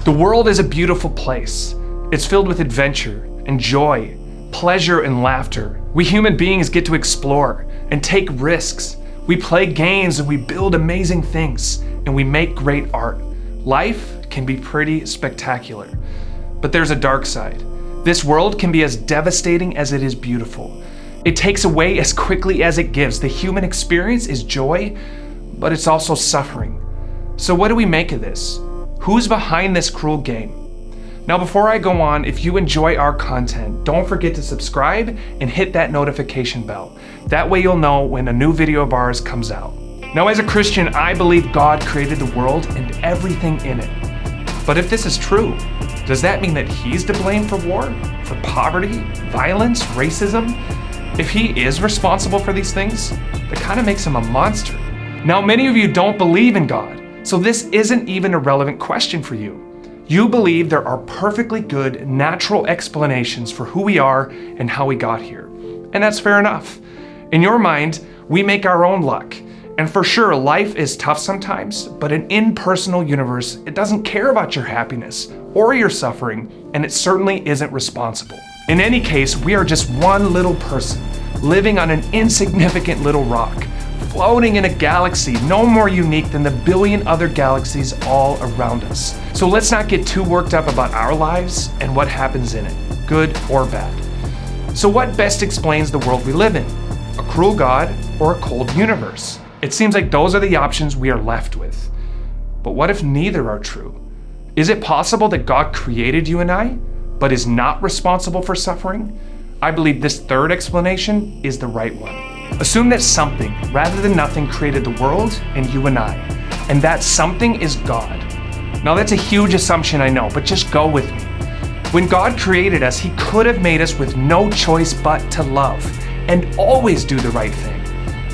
The world is a beautiful place. It's filled with adventure and joy, pleasure and laughter. We human beings get to explore and take risks. We play games and we build amazing things and we make great art. Life can be pretty spectacular, but there's a dark side. This world can be as devastating as it is beautiful. It takes away as quickly as it gives. The human experience is joy, but it's also suffering. So what do we make of this? Who's behind this cruel game? Now, before I go on, if you enjoy our content, don't forget to subscribe and hit that notification bell. That way you'll know when a new video of ours comes out. Now, as a Christian, I believe God created the world and everything in it. But if this is true, does that mean that He's to blame for war, for poverty, violence, racism? If He is responsible for these things, that kind of makes Him a monster. Now, many of you don't believe in God, so this isn't even a relevant question for you. You believe there are perfectly good, natural explanations for who we are and how we got here. And that's fair enough. In your mind, we make our own luck. And for sure, life is tough sometimes, but an impersonal universe, it doesn't care about your happiness or your suffering, and it certainly isn't responsible. In any case, we are just one little person, living on an insignificant little rock, floating in a galaxy no more unique than the billion other galaxies all around us. So let's not get too worked up about our lives and what happens in it, good or bad. So what best explains the world we live in? A cruel God or a cold universe? It seems like those are the options we are left with. But what if neither are true? Is it possible that God created you and I, but is not responsible for suffering? I believe this third explanation is the right one. Assume that something, rather than nothing, created the world and you and I, and that something is God. Now that's a huge assumption, I know, but just go with me. When God created us, He could have made us with no choice but to love and always do the right thing.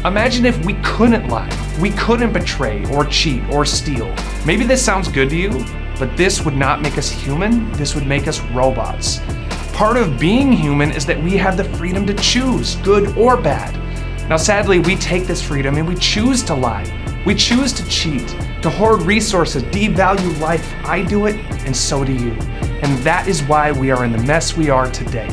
Imagine if we couldn't lie, we couldn't betray or cheat or steal. Maybe this sounds good to you, but this would not make us human, this would make us robots. Part of being human is that we have the freedom to choose, good or bad. Now sadly, we take this freedom and we choose to lie. We choose to cheat, to hoard resources, devalue life. I do it, and so do you. And that is why we are in the mess we are today.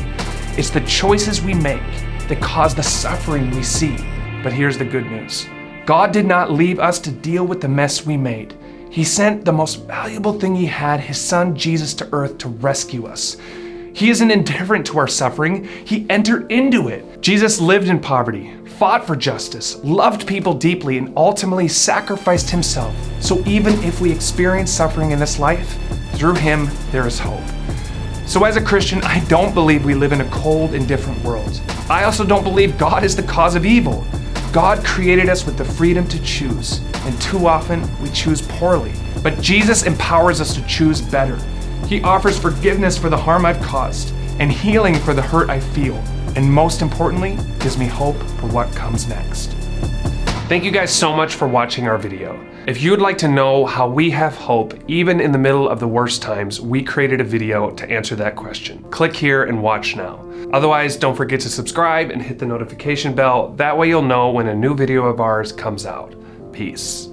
It's the choices we make that cause the suffering we see. But here's the good news. God did not leave us to deal with the mess we made. He sent the most valuable thing He had, His Son Jesus, to earth to rescue us. He isn't indifferent to our suffering. He entered into it. Jesus lived in poverty, fought for justice, loved people deeply, and ultimately sacrificed Himself. So even if we experience suffering in this life, through Him, there is hope. So as a Christian, I don't believe we live in a cold, indifferent world. I also don't believe God is the cause of evil. God created us with the freedom to choose, and too often we choose poorly. But Jesus empowers us to choose better. He offers forgiveness for the harm I've caused and healing for the hurt I feel. And most importantly, gives me hope for what comes next. Thank you guys so much for watching our video. If you would like to know how we have hope even in the middle of the worst times, we created a video to answer that question. Click here and watch now. Otherwise, don't forget to subscribe and hit the notification bell. That way you'll know when a new video of ours comes out. Peace.